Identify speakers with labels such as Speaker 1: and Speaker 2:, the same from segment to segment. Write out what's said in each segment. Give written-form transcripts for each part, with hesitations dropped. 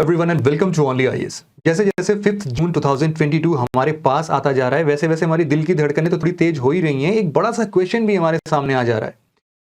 Speaker 1: Everyone and welcome to only IAS. जैसे जैसे 5 जून 2022 हमारे पास आता जा रहा है, वैसे वैसे हमारी दिल की धड़कनें तो थोड़ी तेज हो ही रही हैं। एक बड़ा सा क्वेश्चन भी हमारे सामने आ जा रहा है।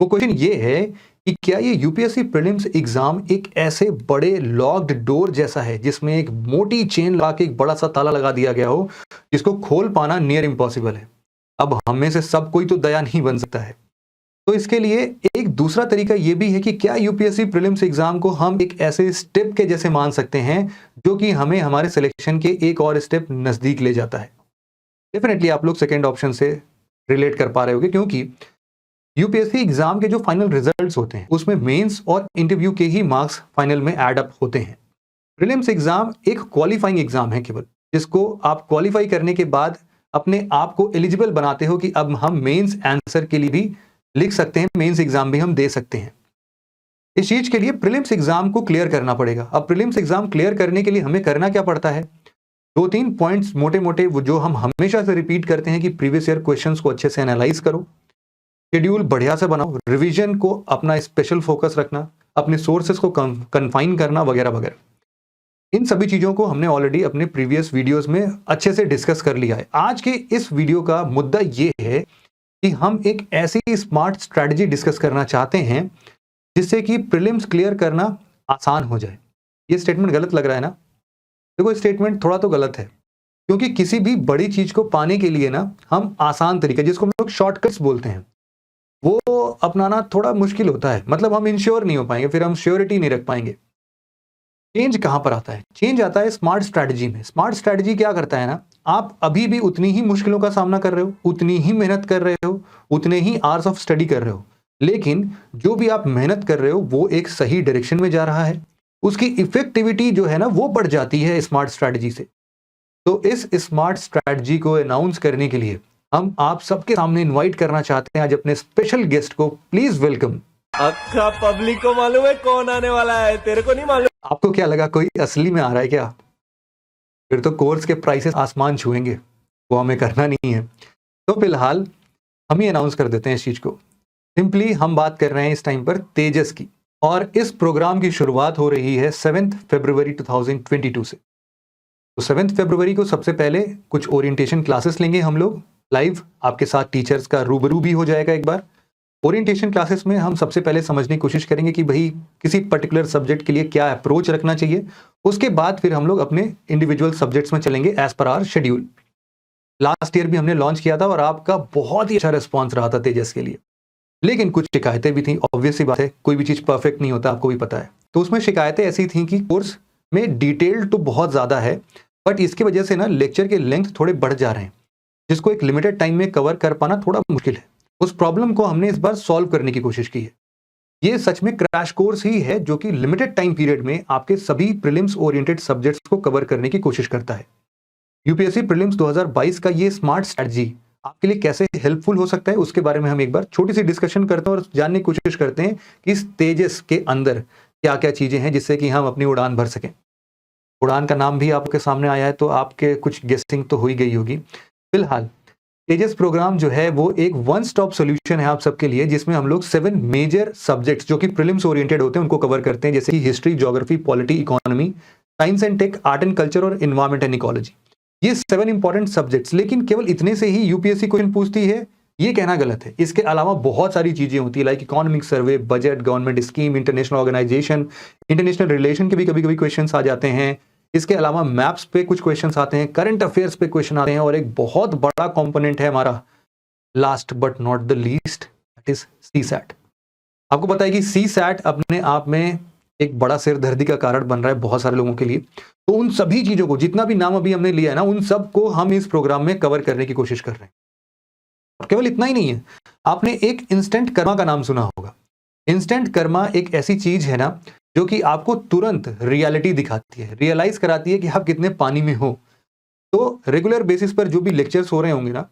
Speaker 1: वो क्वेश्चन ये है कि क्या ये यूपीएससी प्रीलिम्स एग्जाम एक ऐसे बड़े लॉक्ड डोर जैसा है जिसमें एक मोटी चेन लगा के एक बड़ा सा ताला लगा दिया गया हो, जिसको खोल पाना नियर इम्पॉसिबल है। अब हम में से सब कोई तो दया नहीं बन सकता है, तो इसके लिए एक दूसरा तरीका यह भी है कि क्या यूपीएससी प्रीलिम्स एग्जाम को हम एक ऐसे स्टेप के जैसे मान सकते हैं जो कि हमें हमारे सिलेक्शन के एक और स्टेप नजदीक ले जाता है। डेफिनेटली आप लोग सेकंड ऑप्शन से रिलेट कर पा रहे होंगे, क्योंकि यूपीएससी एग्जाम के जो फाइनल रिजल्ट्स होते हैं उसमें मेंस और इंटरव्यू के ही मार्क्स फाइनल में ऐड अप होते हैं। प्रीलिम्स एग्जाम एक क्वालिफाइंग एग्जाम है केवल, जिसको आप क्वालिफाई करने के बाद अपने आप को एलिजिबल बनाते हो कि अब हम मेंस आंसर के लिए भी लिख सकते हैं, मेंस एग्जाम भी हम दे सकते हैं। इस चीज के लिए प्रीलिम्स एग्जाम को क्लियर करना पड़ेगा। अब प्रीलिम्स एग्जाम क्लियर करने के लिए हमें करना क्या पड़ता है, 2-3 पॉइंट्स मोटे मोटे वो जो हम हमेशा से रिपीट करते हैं कि प्रीवियस ईयर क्वेश्चंस को अच्छे से एनालाइज करो, शेड्यूल बढ़िया से बनाओ, रिवीजन को अपना स्पेशल फोकस रखना, अपने सोर्सेस को कन्फाइन करना वगैरह वगैरह। इन सभी चीजों को हमने ऑलरेडी अपने प्रीवियस वीडियोस में अच्छे से डिस्कस कर लिया है। आज के इस वीडियो का मुद्दा ये है कि हम एक ऐसी स्मार्ट स्ट्रैटेजी डिस्कस करना चाहते हैं जिससे कि प्रीलिम्स क्लियर करना आसान हो जाए। ये स्टेटमेंट गलत लग रहा है ना? देखो, स्टेटमेंट थोड़ा तो गलत है, क्योंकि किसी भी बड़ी चीज को पाने के लिए ना हम आसान तरीका, जिसको हम लोग शॉर्टकट्स बोलते हैं, वो अपनाना थोड़ा मुश्किल होता है। मतलब हम इंश्योर नहीं हो पाएंगे, फिर हम श्योरिटी नहीं रख पाएंगे। चेंज कहां पर आता है? चेंज आता है स्मार्ट स्ट्रैटेजी में। स्मार्ट स्ट्रैटेजी क्या करता है ना, आप अभी भी उतनी ही मुश्किलों का सामना कर रहे हो, उतनी ही मेहनत कर रहे हो, उतने ही आवर्स ऑफ स्टडी कर रहे हो, लेकिन जो भी आप मेहनत कर रहे हो वो एक सही डायरेक्शन में जा रहा है, उसकी इफेक्टिविटी जो है ना वो बढ़ जाती है स्मार्ट स्ट्रैटेजी से। तो इस स्मार्ट स्ट्रैटेजी को अनाउंस करने के लिए हम आप सबके सामने इन्वाइट करना चाहते हैं आज अपने स्पेशल गेस्ट को। Please welcome.
Speaker 2: अक्खा पब्लिक को मालूम है कौन आने वाला है, तेरे को नहीं मालूम?
Speaker 1: आपको क्या लगा कोई असली में आ रहा है क्या? फिर तो कोर्स के प्राइसेस आसमान छुएंगे, वो हमें करना नहीं है। तो फिलहाल हम ही अनाउंस कर देते हैं इस चीज को। सिंपली हम बात कर रहे हैं इस टाइम पर तेजस की, और इस प्रोग्राम की शुरुआत हो रही है 7 फरवरी 2022 से। तो 7 फरवरी को सबसे पहले कुछ ओरिएंटेशन क्लासेस लेंगे हम लोग लाइव, आपके साथ टीचर्स का रूबरू भी हो जाएगा एक बार। ओरिएंटेशन क्लासेस में हम सबसे पहले समझने की कोशिश करेंगे कि भाई किसी पर्टिकुलर सब्जेक्ट के लिए क्या अप्रोच रखना चाहिए। उसके बाद फिर हम लोग अपने इंडिविजुअल सब्जेक्ट्स में चलेंगे as per hour schedule. Last year भी हमने लॉन्च किया था और आपका बहुत ही अच्छा रिस्पॉन्स रहा था तेजस के लिए, लेकिन कुछ शिकायतें भी थी। ऑब्वियस सी बात है, कोई भी चीज परफेक्ट नहीं होता, आपको भी पता है। तो उसमें शिकायतें ऐसी थी कि कोर्स में डिटेल तो बहुत ज्यादा है, बट इसकी वजह से ना लेक्चर के लेंथ थोड़े बढ़ जा रहे हैं, जिसको एक लिमिटेड टाइम में कवर कर पाना थोड़ा मुश्किल है। उस प्रॉब्लम को हमने इस बार सॉल्व करने की कोशिश की है। ये सच में क्रैश कोर्स ही है जो कि लिमिटेड टाइम पीरियड में आपके सभी प्रीलिम्स ओरिएंटेड सब्जेक्ट्स को कवर करने की कोशिश करता है। यूपीएससी प्रीलिम्स 2022 का ये स्मार्ट स्ट्रैटेजी आपके लिए कैसे हेल्पफुल हो सकता है, उसके बारे में हम एक बार छोटी सी डिस्कशन करते हैं और जानने की कोशिश करते हैं कि इस तेजस के अंदर क्या क्या चीजें हैं जिससे कि हम अपनी उड़ान भर सकें। उड़ान का नाम भी आपके सामने आया है, तो आपके कुछ गेसिंग तो हो ही गई होगी। फिलहाल तेजस प्रोग्राम जो है वो एक वन स्टॉप सॉल्यूशन है आप सबके लिए, जिसमें हम लोग 7 मेजर सब्जेक्ट्स जो कि प्रीलिम्स ओरिएंटेड होते हैं उनको कवर करते हैं, जैसे कि history, geography, polity, economy, science and tech, art and culture और एनवायरमेंट एंड इकोलॉजी। ये 7 इंपॉर्टेंट सब्जेक्ट्स। लेकिन केवल इतने से ही यूपीएससी क्वेश्चन पूछती है, ये कहना गलत है। इसके अलावा बहुत सारी चीजें होती है, like economic survey, budget, government scheme, international organisation, international relation के भी कभी कभी क्वेश्चन आ जाते हैं। इसके अलावा मैप्स पे कुछ क्वेश्चंस आते हैं, करंट अफेयर्स पे क्वेश्चन आते हैं, और एक बहुत बड़ा कंपोनेंट है हमारा, last but not the least, that is CSAT. आपको पता है कि सीसैट अपने आप में एक बड़ा सिरदर्दी का कारण बन रहा है बहुत सारे लोगों के लिए। तो उन सभी चीजों को, जितना भी नाम अभी हमने लिया है ना, उन सब को हम इस प्रोग्राम में कवर करने की कोशिश कर रहे हैं। और केवल इतना ही नहीं है, आपने एक इंस्टेंट कर्मा का नाम सुना होगा। इंस्टेंट कर्मा एक ऐसी चीज है ना जो कि आपको तुरंत रियलिटी दिखाती है, रियलाइज कराती है कि आप कितने पानी में हो। तो रेगुलर बेसिस पर जो भी लेक्चर्स हो रहे होंगे ना,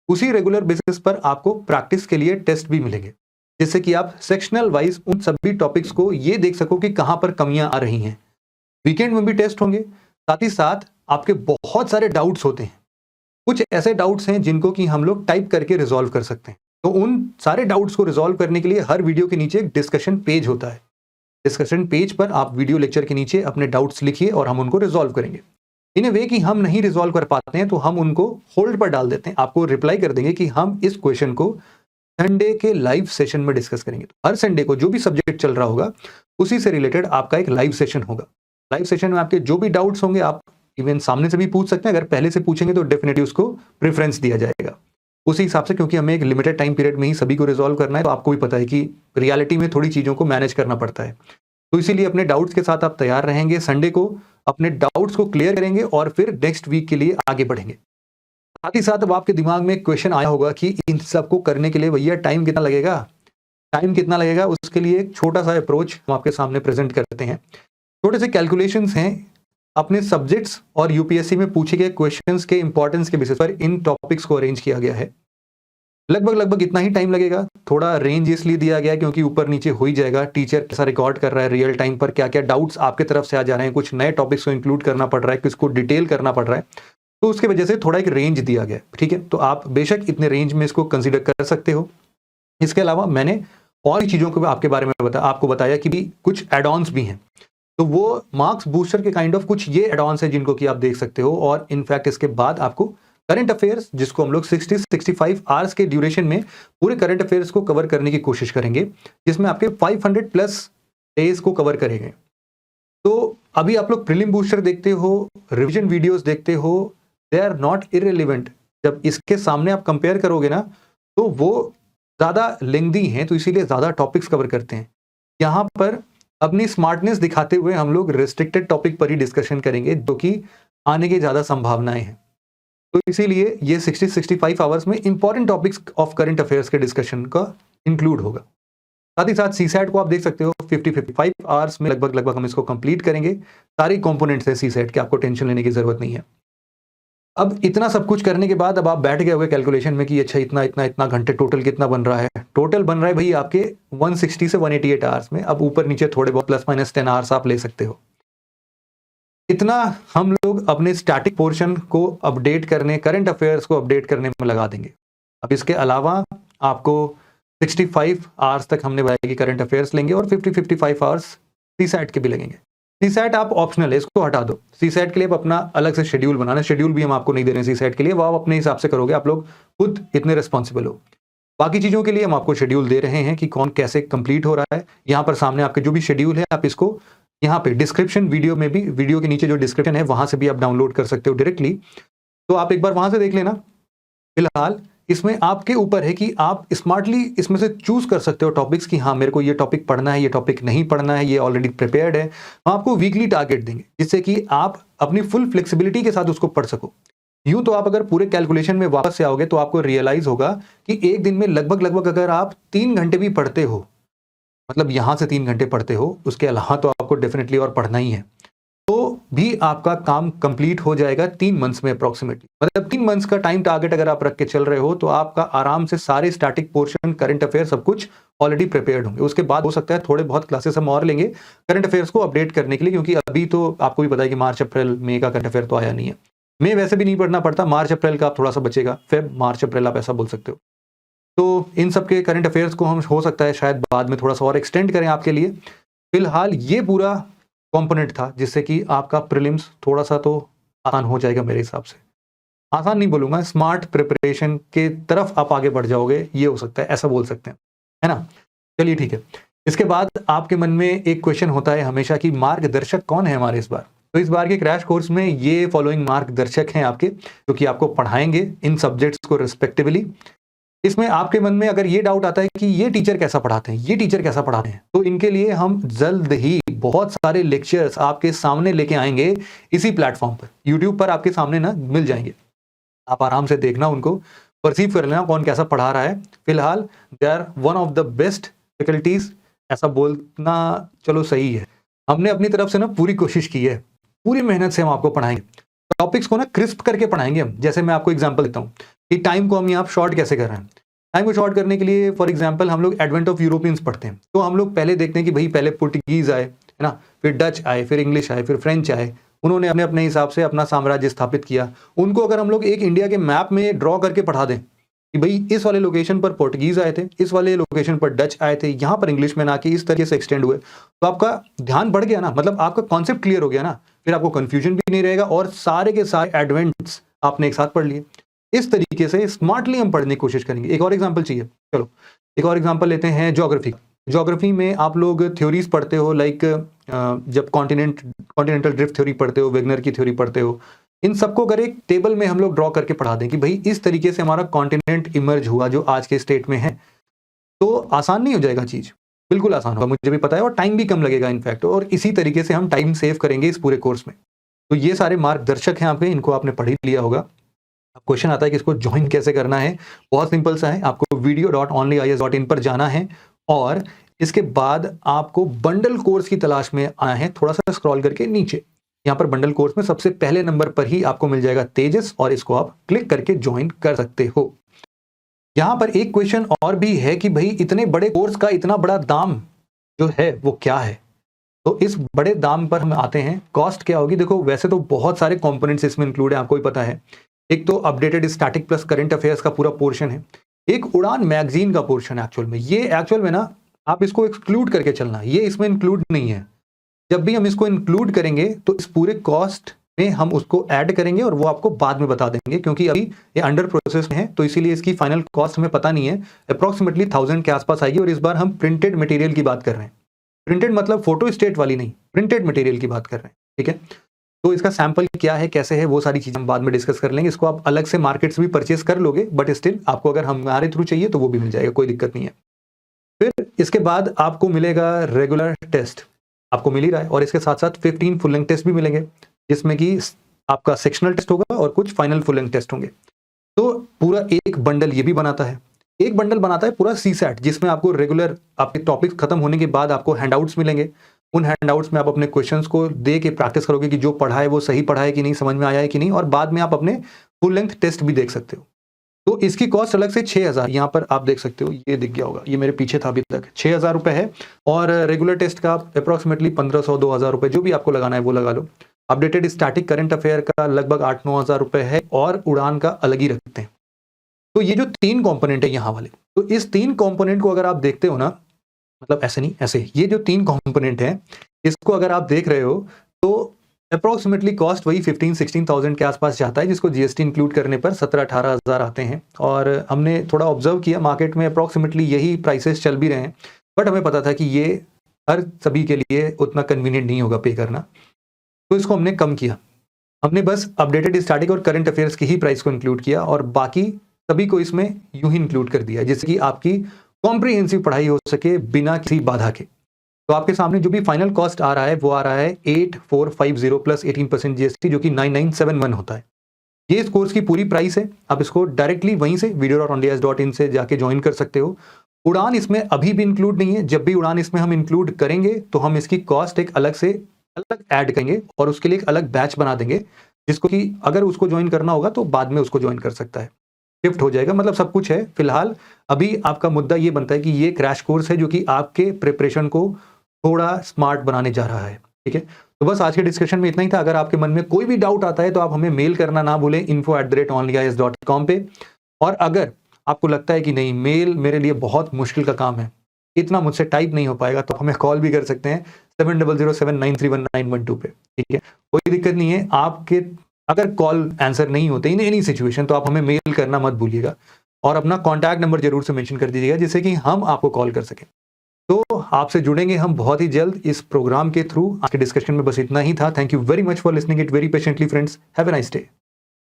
Speaker 1: उसी रेगुलर बेसिस पर आपको प्रैक्टिस के लिए टेस्ट भी मिलेंगे, जिससे कि आप सेक्शनल वाइज उन सभी टॉपिक्स को ये देख सको कि कहां पर कमियां आ रही हैं। वीकेंड में भी टेस्ट होंगे, साथ ही साथ आपके बहुत सारे डाउट्स होते हैं। कुछ ऐसे डाउट्स हैं जिनको कि हम लोग टाइप करके रिजॉल्व कर सकते हैं। तो उन सारे डाउट्स को रिजॉल्व करने के लिए हर वीडियो के नीचे एक डिस्कशन पेज होता है। डिस्कशन पेज पर आप वीडियो लेक्चर के नीचे अपने डाउट्स लिखिए और हम उनको रिजॉल्व करेंगे। इन ए वे कि हम नहीं रिजॉल्व कर पाते हैं तो हम उनको होल्ड पर डाल देते हैं, आपको रिप्लाई कर देंगे कि हम इस क्वेश्चन को संडे के लाइव सेशन में डिस्कस करेंगे। तो हर संडे को जो भी सब्जेक्ट चल रहा होगा उसी से रिलेटेड आपका एक लाइव सेशन होगा। लाइव सेशन में आपके जो भी डाउट्स होंगे आप इवन सामने से भी पूछ सकते हैं, अगर पहले से पूछेंगे तो डेफिनेटली उसको प्रेफरेंस दिया जाएगा उसी हिसाब से, क्योंकि हमें एक लिमिटेड टाइम पीरियड में ही सभी को रिजॉल्व करना है। तो आपको भी पता है कि रियलिटी में थोड़ी चीज़ों को मैनेज करना पड़ता है, तो इसीलिए अपने डाउट्स के साथ आप तैयार रहेंगे। संडे को अपने डाउट्स को क्लियर करेंगे और फिर नेक्स्ट वीक के लिए आगे बढ़ेंगे। साथ ही साथ अब आपके दिमाग में एक क्वेश्चन आया होगा कि इन सबको करने के लिए भैया टाइम कितना लगेगा, उसके लिए एक छोटा सा अप्रोच हम आपके सामने प्रेजेंट करते हैं। छोटे से कैलकुलेशंस हैं, अपने सब्जेक्ट्स और यूपीएससी में पूछे गए क्वेश्चंस के इंपॉर्टेंस के बेसिस पर इन टॉपिक्स को अरेंज किया गया है। लगभग इतना ही टाइम लगेगा। थोड़ा रेंज इसलिए दिया गया है क्योंकि ऊपर नीचे हो ही जाएगा, टीचर कैसा रिकॉर्ड कर रहा है रियल टाइम पर, क्या क्या डाउट्स आपके तरफ से आ जा रहे हैं, कुछ नए टॉपिक्स को इंक्लूड करना पड़ रहा है, किसको डिटेल करना पड़ रहा है, तो उसके वजह से थोड़ा एक रेंज दिया गया है। ठीक है, तो आप बेशक इतने रेंज में इसको कंसिडर कर सकते हो। इसके अलावा मैंने और चीज़ों को आपके बारे में आपको बताया कि भी कुछ एड ऑन्स भी हैं, तो वो मार्क्स बूस्टर के काइंड ऑफ कुछ ये एड ऑन्स है जिनको कि आप देख सकते हो। और इनफैक्ट इसके बाद आपको करंट अफेयर्स, जिसको हम लोग 60-65 आवर्स के ड्यूरेशन में पूरे करंट अफेयर्स को कवर करने की कोशिश करेंगे, जिसमें आपके 500 प्लस डेज को कवर करेंगे। तो अभी आप लोग प्रीलिम बूस्टर देखते हो, रिवीजन वीडियोस देखते हो, दे आर नॉट इररिलेवेंट। जब इसके सामने आप कंपेयर करोगे ना तो वो ज़्यादा लेंथी हैं, तो इसीलिए ज़्यादा टॉपिक्स कवर करते हैं। यहाँ पर अपनी स्मार्टनेस दिखाते हुए हम लोग रिस्ट्रिक्टेड टॉपिक पर ही डिस्कशन करेंगे, जो कि आने की ज़्यादा संभावनाएं हैं। तो इसीलिए ये 60-65 आवर्स में important topics of current affairs के डिस्कशन का इंक्लूड होगा। साथ ही साथ सीसैट को आप देख सकते हो 50-55 आवर्स में लगभग हम इसको कंप्लीट करेंगे। सारी कंपोनेंट्स है सीसैट के, आपको टेंशन लेने की जरूरत नहीं है। अब इतना सब कुछ करने के बाद अब आप बैठ गए हुए कैलकुलेशन में कि अच्छा इतना घंटे टोटल कितना बन रहा है। टोटल बन रहा है भाई आपके 160 से 188 आवर्स में। अब ऊपर नीचे थोड़े बहुत +- 10 आवर्स आप ले सकते हो। इतना हम लोग अपने स्टैटिक पोर्शन को अपडेट करने, करंट अफेयर्स को अपडेट करने में लगा देंगे। अब इसके अलावा आपको 65 आवर्स तक हमने बताया कि करंट अफेयर्स लेंगे और 50-55 आवर्स सीसैट के भी लगेंगे। सीसैट आप ऑप्शनल है, इसको हटा दो। सीसैट के लिए आप अपना अलग से शेड्यूल बनाना, शेड्यूल भी हम आपको नहीं दे रहे हैं सीसैट के लिए, वो आप अपने हिसाब से करोगे, आप लोग खुद इतने रिस्पॉन्सिबल हो। बाकी चीज़ों के लिए हम आपको शेड्यूल दे रहे हैं कि कौन कैसे कंप्लीट हो रहा है। यहाँ पर सामने आपके जो भी शेड्यूल है आप इसको यहाँ पे डिस्क्रिप्शन वीडियो में भी, वीडियो के नीचे जो डिस्क्रिप्शन है वहाँ से भी आप डाउनलोड कर सकते हो डायरेक्टली, तो आप एक बार वहाँ से देख लेना। फिलहाल इसमें आपके ऊपर है कि आप स्मार्टली इसमें से चूज कर सकते हो टॉपिक्स कि हाँ मेरे को ये टॉपिक पढ़ना है, ये टॉपिक नहीं पढ़ना है, ये ऑलरेडी प्रिपेयर्ड है। हम आपको वीकली टारगेट देंगे जिससे कि आप अपनी फुल फ्लेक्सिबिलिटी के साथ उसको पढ़ सको। यूं तो आप अगर पूरे कैलकुलेशन में वापस से आओगे तो आपको रियलाइज होगा कि एक दिन में लगभग अगर आप 3 घंटे भी पढ़ते हो, मतलब यहां से 3 घंटे पढ़ते हो, उसके अलावा तो आपको डेफिनेटली और पढ़ना ही है, तो भी आपका काम कंप्लीट हो जाएगा 3 मंथ्स में अप्रोक्सीमेटली। मतलब 3 मंथ्स का टाइम टारगेट अगर आप रख के चल रहे हो तो आपका आराम से सारे स्टैटिक पोर्शन, करंट अफेयर सब कुछ ऑलरेडी प्रिपेयर्ड होंगे। उसके बाद हो सकता है थोड़े बहुत क्लासेस हम और लेंगे करंट अफेयर्स को अपडेट करने के लिए, क्योंकि अभी तो आपको भी पता है कि मार्च अप्रैल मई का करंट अफेयर तो आया नहीं है। मई वैसे भी नहीं पढ़ना पड़ता, मार्च अप्रैल का आप थोड़ा सा बचेगा, फेब मार्च अप्रैल आप ऐसा बोल सकते हो। तो इन सब के करंट अफेयर्स को हम हो सकता है शायद बाद में थोड़ा सा और एक्सटेंड करें आपके लिए। फिलहाल ये पूरा कंपोनेंट था जिससे कि आपका प्रीलिम्स थोड़ा सा तो आसान हो जाएगा। मेरे हिसाब से आसान नहीं बोलूंगा, स्मार्ट प्रिपरेशन के तरफ आप आगे बढ़ जाओगे, ये हो सकता है, ऐसा बोल सकते हैं, है ना। चलिए ठीक है। इसके बाद आपके मन में एक क्वेश्चन होता है हमेशा कि मार्गदर्शक कौन है हमारे इस बार। तो इस बार के क्रैश कोर्स में ये फॉलोइंग मार्गदर्शक हैं आपके, जो कि आपको पढ़ाएंगे इन सब्जेक्ट्स को रिस्पेक्टिवली। इसमें आपके मन में अगर ये डाउट आता है कि ये टीचर कैसा पढ़ाते हैं, ये टीचर कैसा पढ़ाते हैं, तो इनके लिए हम जल्द ही बहुत सारे लेक्चर्स आपके सामने लेके आएंगे इसी प्लेटफॉर्म पर, यूट्यूब पर आपके सामने ना मिल जाएंगे। आप आराम से देखना, उनको परसीव कर लेना कौन कैसा पढ़ा रहा है। फिलहाल they are one of the best faculties, ऐसा बोलना चलो सही है। हमने अपनी तरफ से ना पूरी कोशिश की है, पूरी मेहनत से हम आपको पढ़ाएंगे। टॉपिक्स को ना क्रिस्प करके पढ़ाएंगे हम। जैसे मैं आपको एग्जांपल देता हूँ कि टाइम को हम यहाँ शॉर्ट कैसे कर रहे हैं। टाइम को शॉर्ट करने के लिए फॉर एग्जांपल हम लोग एडवेंट ऑफ यूरोपियंस पढ़ते हैं, तो हम लोग पहले देखते हैं कि भाई पहले पुर्तगीज आए, है ना, फिर डच आए, फिर इंग्लिश आए, फिर फ्रेंच आए। उन्होंने अपने अपने हिसाब से अपना साम्राज्य स्थापित किया। उनको अगर हम लोग एक इंडिया के मैप में ड्रॉ करके पढ़ा दें कि भाई इस वाले लोकेशन पर पोर्टुगीज आए थे, इस वाले लोकेशन पर डच आए थे, यहाँ पर इंग्लिशमैन आके इस तरीके से एक्सटेंड हुए, तो आपका ध्यान बढ़ गया ना, मतलब आपका कॉन्सेप्ट क्लियर हो गया ना, फिर आपको कंफ्यूजन भी नहीं रहेगा और सारे के सारे एडवेंट्स आपने एक साथ पढ़ लिए। इस तरीके से स्मार्टली हम पढ़ने की कोशिश करेंगे। एक और एग्जाम्पल चाहिए, चलो एक और एग्जाम्पल लेते हैं। ज्योग्राफी में आप लोग थ्योरीज पढ़ते हो, लाइक जब कॉन्टिनेंटल ड्रिफ्ट थ्योरी पढ़ते हो, वेगनर की थ्योरी पढ़ते हो, इन सबको अगर एक टेबल में हम लोग ड्रॉ करके पढ़ा दें कि भाई इस तरीके से हमारा कॉन्टिनेंट इमर्ज हुआ जो आज के स्टेट में है, तो आसान नहीं हो जाएगा चीज, बिल्कुल आसान होगा, मुझे भी पता है, और टाइम भी कम लगेगा इनफैक्ट, और इसी तरीके से हम टाइम सेव करेंगे इस पूरे कोर्स में। तो ये सारे मार्गदर्शक हैं आपके, इनको आपने पढ़ ही लिया होगा। अब क्वेश्चन आता है कि इसको ज्वाइन कैसे करना है। बहुत सिंपल सा है, आपको video.onlyis.in पर जाना है और इसके बाद आपको बंडल कोर्स की तलाश में आना है। थोड़ा सा स्क्रॉल करके नीचे यहाँ पर बंडल कोर्स में सबसे पहले नंबर पर ही आपको मिल जाएगा तेजस, और इसको आप क्लिक करके ज्वाइन कर सकते हो। यहाँ पर एक क्वेश्चन और भी है कि भाई इतने बड़े कोर्स का इतना बड़ा दाम जो है वो क्या है। तो इस बड़े दाम पर हम आते हैं, कॉस्ट क्या होगी। देखो वैसे तो बहुत सारे कंपोनेंट्स इसमें इंक्लूड है, आपको ही पता है। एक तो updated static plus current affairs का पूरा पोर्शन है, एक उड़ान मैगजीन का पोर्शन है। एक्चुअल में ना आप इसको एक्सक्लूड करके चलना, ये इसमें इंक्लूड नहीं है। जब भी हम इसको इंक्लूड करेंगे तो इस पूरे कॉस्ट में हम उसको ऐड करेंगे और वो आपको बाद में बता देंगे, क्योंकि अभी ये अंडर प्रोसेस में है, तो इसीलिए इसकी फाइनल कॉस्ट हमें पता नहीं है। अप्रोक्सीमेटली 1000 के आसपास आएगी। और इस बार हम प्रिंटेड मटेरियल की बात कर रहे हैं। प्रिंटेड मतलब फोटो स्टेट वाली नहीं, प्रिंटेड मटेरियल की बात कर रहे हैं, ठीक है। तो इसका सैंपल क्या है, कैसे है, वो सारी चीजें हम बाद में डिस्कस कर लेंगे। इसको आप अलग से मार्केट से भी परचेस कर लोगे, बट स्टिल आपको अगर हमारे थ्रू चाहिए तो वो भी मिल जाएगा, कोई दिक्कत नहीं है। फिर इसके बाद आपको मिलेगा रेगुलर टेस्ट, आपको मिल ही रहा है, और इसके साथ साथ 15 फुल लेंथ टेस्ट भी मिलेंगे, जिसमें कि आपका सेक्शनल टेस्ट होगा और कुछ फाइनल फुल लेंथ टेस्ट होंगे। तो पूरा एक बंडल ये भी बनाता है। एक बंडल बनाता है पूरा CSAT, जिसमें आपको रेगुलर आपके टॉपिक्स खत्म होने के बाद आपको हैंडआउट्स मिलेंगे। उन हैंडआउट्स में आप अपने क्वेश्चंस को दे के प्रैक्टिस करोगे कि जो पढ़ा है वो सही पढ़ा है कि नहीं, समझ में आया है कि नहीं, और बाद में आप अपने फुल लेंथ टेस्ट भी देख सकते हो। तो इसकी कॉस्ट अलग से 6000, यहाँ पर आप देख सकते हो, ये दिख गया होगा, ये मेरे पीछे था अभी तक, 6000 रुपए है। और रेगुलर टेस्ट का अप्रोक्सीमेटली 1500-2000 रुपए, जो भी आपको लगाना है वो लगा लो। अपडेटेड स्टैटिक करंट अफेयर का लगभग 8-9 हजार रुपए है, और उड़ान का अलग ही रखते हैं। तो ये जो 3 कंपोनेंट है यहाँ वाले, तो इस 3 कंपोनेंट को अगर आप देखते हो ना, मतलब ऐसे नहीं, ऐसे ये जो 3 कंपोनेंट है, इसको अगर आप देख रहे हो तो अप्रोक्सीमेटली कॉस्ट वही 15-16,000 के आसपास जाता है, जिसको GST इंक्लूड करने पर 17-18 हजार आते हैं। और हमने थोड़ा ऑब्जर्व किया, मार्केट में अप्रोक्सीमेटली यही प्राइसेस चल भी रहे हैं, बट हमें पता था कि ये हर सभी के लिए उतना कन्वीनियंट नहीं होगा पे करना, तो इसको हमने कम किया। हमने बस अपडेटेड स्टैटिक और करंट अफेयर्स की ही प्राइस को इंक्लूड किया, और बाकी सभी को इसमें यूं ही इंक्लूड कर दिया, जिससे कि आपकी कॉम्प्रिहेंसिव पढ़ाई हो सके बिना किसी बाधा के। तो आपके सामने जो भी फाइनल कॉस्ट आ रहा है वो आ रहा है 8450 प्लस 18% GST, जो कि 9971 होता है। ये इस कोर्स की पूरी प्राइस है। आप इसको डायरेक्टली वहीं से video.onlyis.in से जाके ज्वाइन कर सकते हो। उड़ान इसमें अभी भी इंक्लूड नहीं है। जब भी उड़ान इसमें हम इंक्लूड करेंगे तो हम इसकी कॉस्ट एक अलग से ऐड करेंगे, और उसके लिए एक अलग बैच बना देंगे, जिसको कि अगर उसको ज्वाइन करना होगा तो बाद में उसको ज्वाइन कर सकता है, शिफ्ट हो जाएगा, मतलब सब कुछ है। फिलहाल अभी आपका मुद्दा ये बनता है कि ये क्रैश कोर्स है जो कि आपके प्रिपरेशन को थोड़ा स्मार्ट बनाने जा रहा है, ठीक है। तो बस आज के डिस्कशन में इतना ही था। अगर आपके मन में कोई भी डाउट आता है तो आप हमें मेल करना ना भूलें info@onlyis.com पे। और अगर आपको लगता है कि नहीं, मेल मेरे लिए बहुत मुश्किल का काम है, इतना मुझसे टाइप नहीं हो पाएगा, तो हमें कॉल भी कर सकते हैं 7007931912 पे, ठीक है, कोई दिक्कत नहीं है। आपके अगर कॉल आंसर नहीं होते इन एनी सिचुएशन, तो आप हमें मेल करना मत भूलिएगा, और अपना कॉन्टैक्ट नंबर जरूर से मेंशन कर दीजिएगा, जिससे कि हम आपको कॉल कर सकें। तो आपसे जुड़ेंगे हम बहुत ही जल्द इस प्रोग्राम के थ्रू। आज के डिस्कशन में बस इतना ही था। Thank you very much for listening it very patiently friends. Have a nice day.